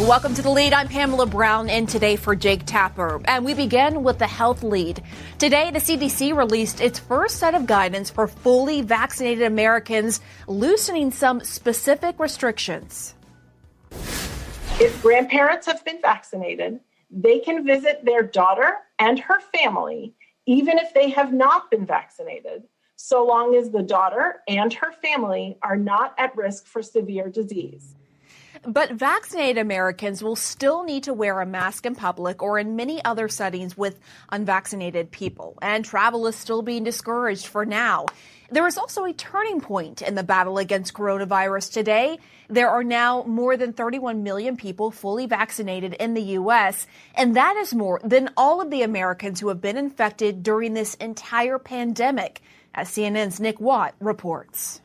Welcome to The Lead. I'm Pamela Brown, and today for Jake Tapper. And we begin with the health lead. Today, the CDC released its first set of guidance for fully vaccinated Americans, loosening some specific restrictions. If grandparents have been vaccinated, they can visit their daughter and her family, even if they have not been vaccinated, so long as the daughter and her family are not at risk for severe disease. But vaccinated Americans will still need to wear a mask in public or in many other settings with unvaccinated people. And travel is still being discouraged for now. There is also a turning point in the battle against coronavirus today. There are now more than 31 million people fully vaccinated in the U.S., and that is more than all of the Americans who have been infected during this entire pandemic, as CNN's Nick Watt reports.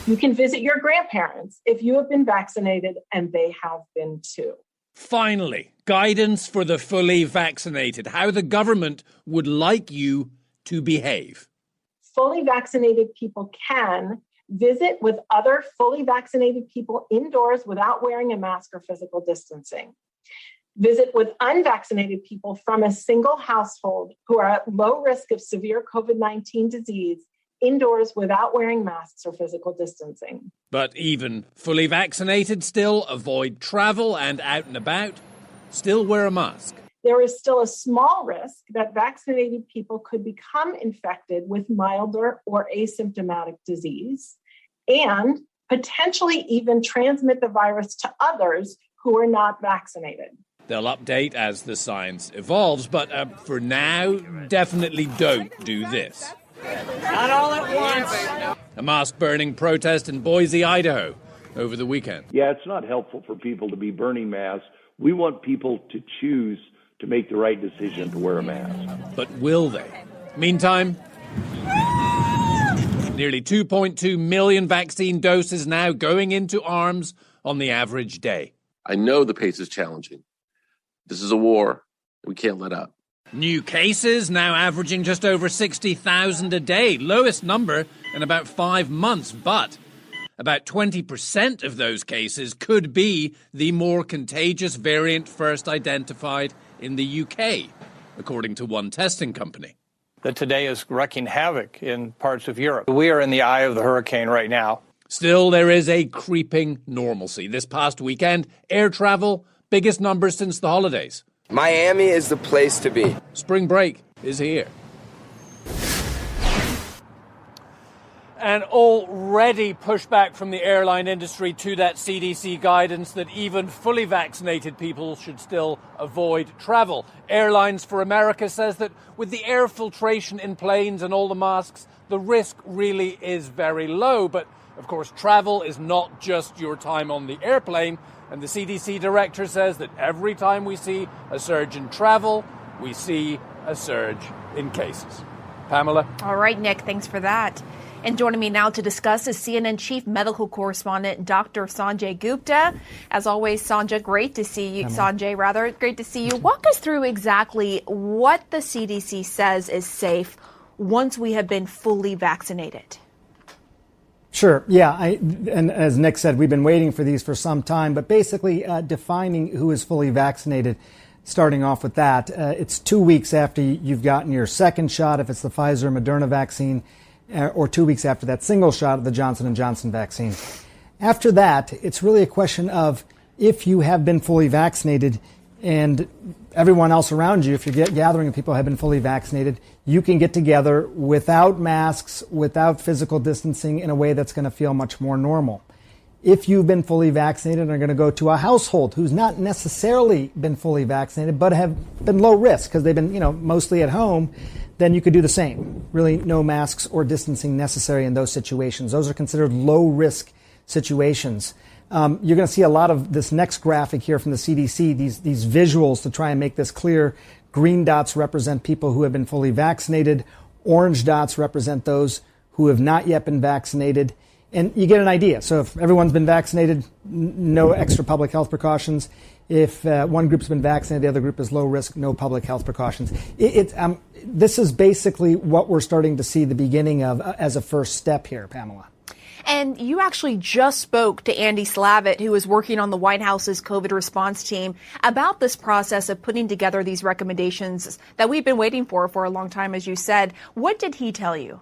You can visit your grandparents if you have been vaccinated, and they have been too. Finally, guidance for the fully vaccinated, how the government would like you to behave. Fully vaccinated people can visit with other fully vaccinated people indoors without wearing a mask or physical distancing. Visit with unvaccinated people from a single household who are at low risk of severe COVID-19 disease indoors without wearing masks or physical distancing. But even fully vaccinated still avoid travel and out and about, still wear a mask. There is still a small risk that vaccinated people could become infected with milder or asymptomatic disease and potentially even transmit the virus to others who are not vaccinated. They'll update as the science evolves, but for now, definitely don't do this. Not all at once. A mask-burning protest in Boise, Idaho, over the weekend. Yeah, it's not helpful for people to be burning masks. We want people to choose to make the right decision to wear a mask. But will they? Meantime, nearly 2.2 million vaccine doses now going into arms on the average day. I know the pace is challenging. This is a war. We can't let up. New cases now averaging just over 60,000 a day, lowest number in about 5 months, but about 20% of those cases could be the more contagious variant first identified in the UK, according to one testing company. That today is wreaking havoc in parts of Europe. We are in the eye of the hurricane right now. Still, there is a creeping normalcy. This past weekend, air travel, biggest numbers since the holidays. Miami is the place to be. Spring break is here. And already pushback from the airline industry to that CDC guidance that even fully vaccinated people should still avoid travel. Airlines for America says that with the air filtration in planes and all the masks, the risk really is very low. But of course, travel is not just your time on the airplane. And the CDC director says that every time we see a surge in travel, we see a surge in cases. Pamela? All right, Nick, thanks for that. And joining me now to discuss is CNN chief medical correspondent Dr. Sanjay Gupta. As always, Sanjay, great to see you. Great to see you. Walk us through exactly what the CDC says is safe once we have been fully vaccinated. Sure. Yeah. And as Nick said, we've been waiting for these for some time, but basically defining who is fully vaccinated, starting off with that. It's 2 weeks after you've gotten your second shot, if it's the Pfizer or Moderna vaccine, or 2 weeks after that single shot of the Johnson & Johnson vaccine. After that, it's really a question of if you have been fully vaccinated and everyone else around you, if you're gathering with people who have been fully vaccinated, you can get together without masks, without physical distancing in a way that's going to feel much more normal. If you've been fully vaccinated and are going to go to a household who's not necessarily been fully vaccinated but have been low risk because they've been, mostly at home, then you could do the same. Really no masks or distancing necessary in those situations. Those are considered low risk situations. You're going to see a lot of this next graphic here from the CDC, these visuals to try and make this clear. Green dots represent people who have been fully vaccinated. Orange dots represent those who have not yet been vaccinated. And you get an idea. So if everyone's been vaccinated, no extra public health precautions. If one group's been vaccinated, the other group is low risk, no public health precautions. This is basically what we're starting to see the beginning of as a first step here, Pamela. And you actually just spoke to Andy Slavitt, who is working on the White House's COVID response team, about this process of putting together these recommendations that we've been waiting for a long time, as you said. What did he tell you?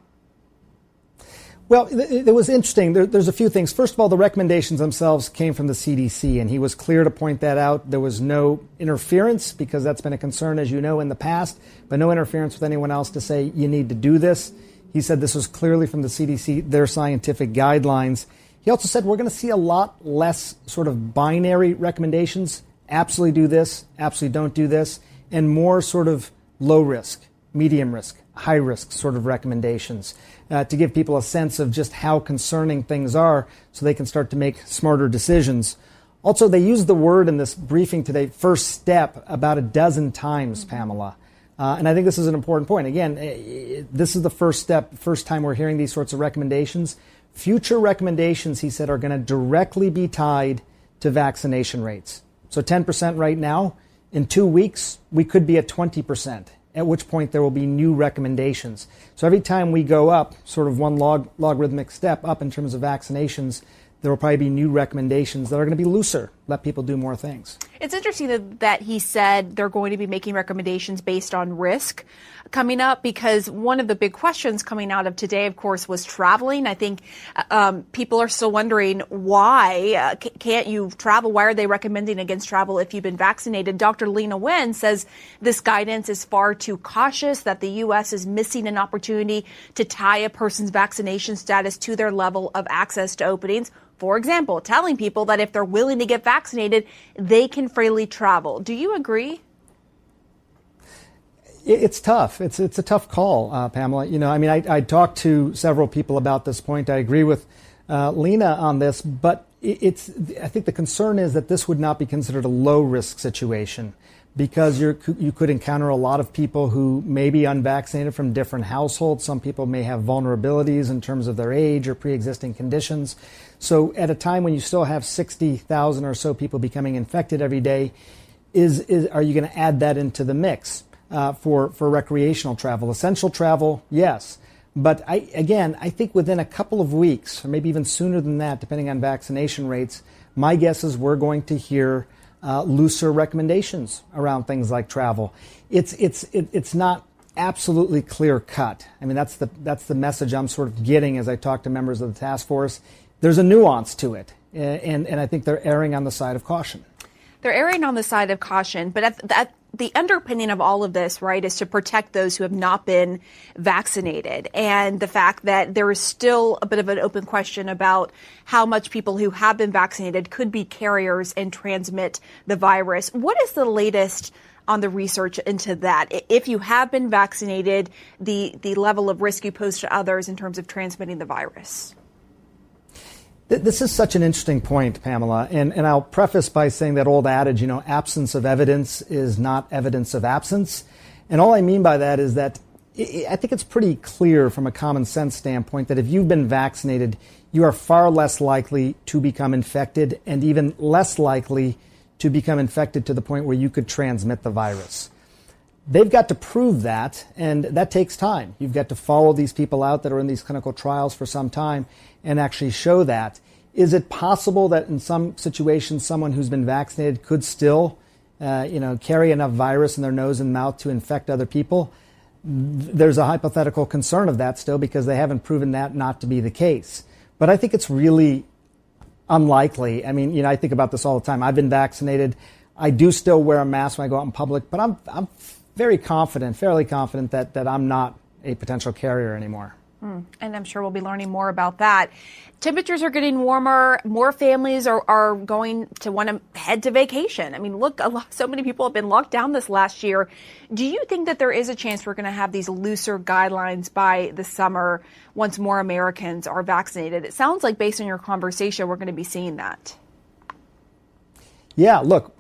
Well, it was interesting. There's a few things. First of all, the recommendations themselves came from the CDC, and he was clear to point that out. There was no interference, because that's been a concern, as you know, in the past, but no interference with anyone else to say you need to do this. He said this was clearly from the CDC, their scientific guidelines. He also said we're going to see a lot less sort of binary recommendations, absolutely do this, absolutely don't do this, and more sort of low risk, medium risk, high risk sort of recommendations to give people a sense of just how concerning things are so they can start to make smarter decisions. Also, they used the word in this briefing today, first step, about a dozen times, Pamela. And I think this is an important point. Again, this is the first step, first time we're hearing these sorts of recommendations. Future recommendations, he said, are going to directly be tied to vaccination rates. So 10% right now. In 2 weeks, we could be at 20%, at which point there will be new recommendations. So every time we go up, sort of one logarithmic step up in terms of vaccinations, there will probably be new recommendations that are going to be looser, let people do more things. It's interesting that he said they're going to be making recommendations based on risk coming up, because one of the big questions coming out of today, of course, was traveling. I think people are still wondering why can't you travel? Why are they recommending against travel if you've been vaccinated? Dr. Lena Wen says this guidance is far too cautious, that the U.S. is missing an opportunity to tie a person's vaccination status to their level of access to openings. For example, telling people that if they're willing to get vaccinated, they can freely travel. Do you agree? It's tough. It's a tough call, Pamela. You know, I mean, I talked to several people about this point. I agree with Lena on this, but I think the concern is that this would not be considered a low risk situation, because you could encounter a lot of people who may be unvaccinated from different households. Some people may have vulnerabilities in terms of their age or pre-existing conditions. So at a time when you still have 60,000 or so people becoming infected every day, are you going to add that into the mix for recreational travel? Essential travel, yes. But I think within a couple of weeks, or maybe even sooner than that, depending on vaccination rates, my guess is we're going to hear looser recommendations around things like travel. It's not absolutely clear cut. I mean, that's the message I'm sort of getting as I talk to members of the task force. There's a nuance to it, and I think they're erring on the side of caution. They're erring on the side of caution, but at the underpinning of all of this, right, is to protect those who have not been vaccinated. And the fact that there is still a bit of an open question about how much people who have been vaccinated could be carriers and transmit the virus. What is the latest on the research into that? If you have been vaccinated, the level of risk you pose to others in terms of transmitting the virus? This is such an interesting point, Pamela, and I'll preface by saying that old adage, you know, absence of evidence is not evidence of absence. And all I mean by that is that I think it's pretty clear from a common sense standpoint that if you've been vaccinated, you are far less likely to become infected, and even less likely to become infected to the point where you could transmit the virus. They've got to prove that, and that takes time. You've got to follow these people out that are in these clinical trials for some time and actually show that. Is it possible that in some situations someone who's been vaccinated could still carry enough virus in their nose and mouth to infect other people? There's a hypothetical concern of that still, because they haven't proven that not to be the case. But I think it's really unlikely. I mean, I think about this all the time. I've been vaccinated. I do still wear a mask when I go out in public, but I'm fairly confident that I'm not a potential carrier anymore. And I'm sure we'll be learning more about that. Temperatures are getting warmer. More families are going to want to head to vacation. I mean, look, so many people have been locked down this last year. Do you think that there is a chance we're going to have these looser guidelines by the summer once more Americans are vaccinated? It sounds like, based on your conversation, we're going to be seeing that. Yeah, look,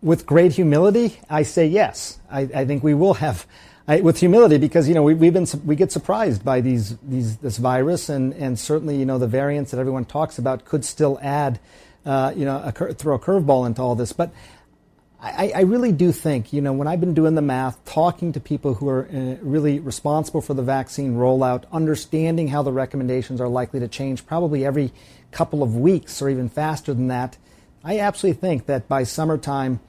with great humility, I say yes. I think we will have. With humility, because we get surprised by this virus, and certainly the variants that everyone talks about could still add throw a curveball into all this. But I really do think, when I've been doing the math, talking to people who are really responsible for the vaccine rollout, understanding how the recommendations are likely to change probably every couple of weeks or even faster than that, I absolutely think that by summertime,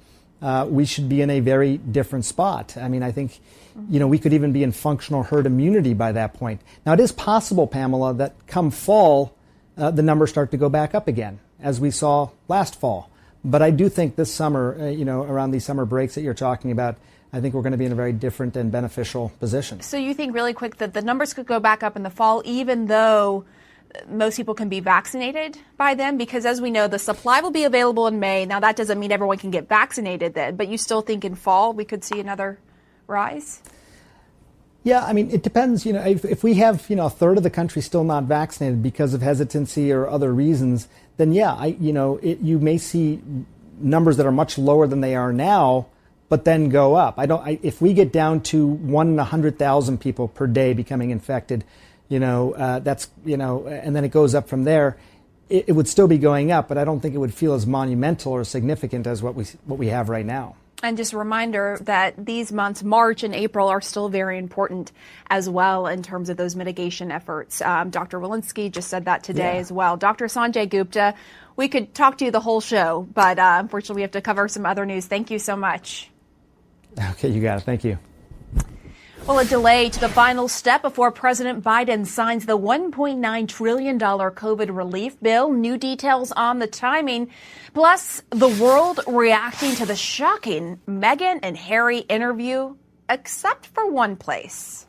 we should be in a very different spot. I mean, I think, we could even be in functional herd immunity by that point. Now, it is possible, Pamela, that come fall, the numbers start to go back up again, as we saw last fall. But I do think this summer, around these summer breaks that you're talking about, I think we're going to be in a very different and beneficial position. So you think really quick that the numbers could go back up in the fall, even though most people can be vaccinated by then? Because as we know, the supply will be available in May. Now, that doesn't mean everyone can get vaccinated then, but you still think in fall we could see another rise? Yeah, I mean, it depends. If we have, a third of the country still not vaccinated because of hesitancy or other reasons, then yeah, you may see numbers that are much lower than they are now, but then go up. If we get down to 1 in 100,000 people per day becoming infected, that's, and then it goes up from there, it would still be going up, but I don't think it would feel as monumental or significant as what we have right now. And just a reminder that these months, March and April, are still very important as well in terms of those mitigation efforts. Dr. Walensky just said that today as well. Dr. Sanjay Gupta, we could talk to you the whole show, but unfortunately we have to cover some other news. Thank you so much. Okay, you got it. Thank you. Well, a delay to the final step before President Biden signs the $1.9 trillion COVID relief bill. New details on the timing. Plus, the world reacting to the shocking Meghan and Harry interview, except for one place.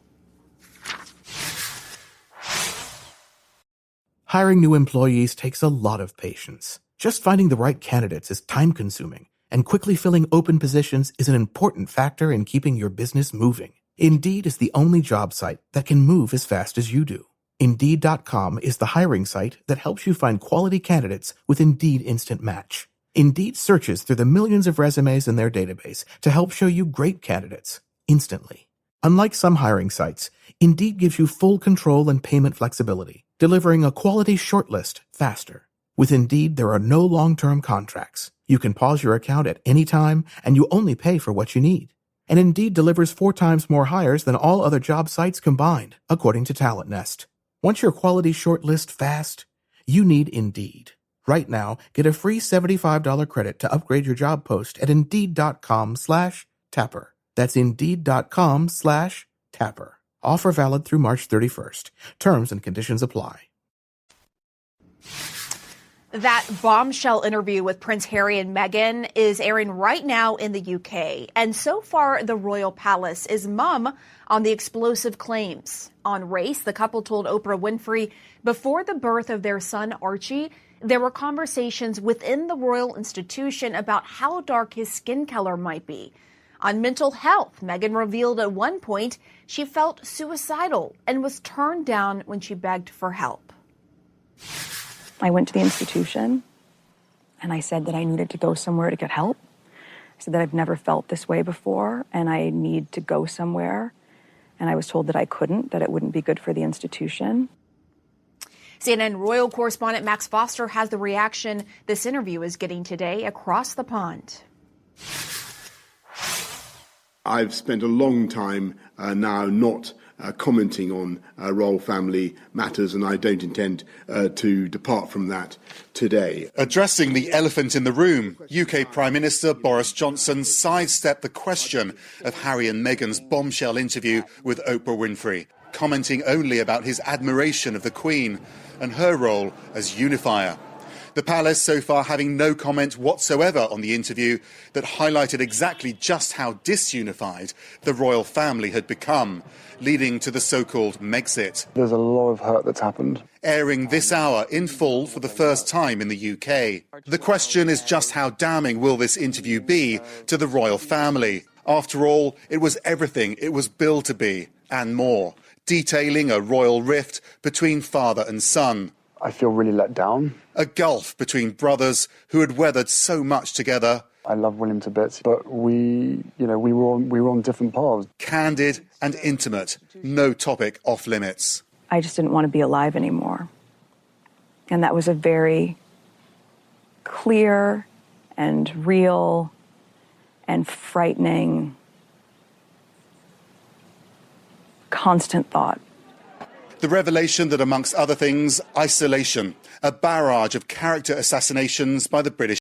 Hiring new employees takes a lot of patience. Just finding the right candidates is time-consuming, and quickly filling open positions is an important factor in keeping your business moving. Indeed is the only job site that can move as fast as you do. Indeed.com is the hiring site that helps you find quality candidates with Indeed Instant Match. Indeed searches through the millions of resumes in their database to help show you great candidates instantly. Unlike some hiring sites, Indeed gives you full control and payment flexibility, delivering a quality shortlist faster. With Indeed, there are no long-term contracts. You can pause your account at any time, and you only pay for what you need. And Indeed delivers 4 times more hires than all other job sites combined, according to Talent Nest. Want your quality shortlist fast? You need Indeed. Right now, get a free $75 credit to upgrade your job post at Indeed.com/Tapper. That's Indeed.com/Tapper. Offer valid through March 31st. Terms and conditions apply. That bombshell interview with Prince Harry and Meghan is airing right now in the UK. And so far, the royal palace is mum on the explosive claims. On race, the couple told Oprah Winfrey before the birth of their son, Archie, there were conversations within the royal institution about how dark his skin color might be. On mental health, Meghan revealed at one point she felt suicidal and was turned down when she begged for help. I went to the institution and I said that I needed to go somewhere to get help. I said that I've never felt this way before and I need to go somewhere. And I was told that I couldn't, that it wouldn't be good for the institution. CNN royal correspondent Max Foster has the reaction this interview is getting today across the pond. I've spent a long time now not commenting on royal family matters, and I don't intend to depart from that today. Addressing the elephant in the room, UK Prime Minister Boris Johnson sidestepped the question of Harry and Meghan's bombshell interview with Oprah Winfrey, commenting only about his admiration of the Queen and her role as unifier. The palace so far having no comment whatsoever on the interview that highlighted exactly just how disunified the royal family had become, leading to the so-called Megxit. There's a lot of hurt that's happened. Airing this hour in full for the first time in the UK. The question is just how damning will this interview be to the royal family? After all, it was everything it was billed to be, and more, detailing a royal rift between father and son. I feel really let down. A gulf between brothers who had weathered so much together. I love William to bits, but we were on different paths. Candid and intimate, no topic off limits. I just didn't want to be alive anymore. And that was a very clear and real and frightening, constant thought. The revelation that, amongst other things, isolation, a barrage of character assassinations by the British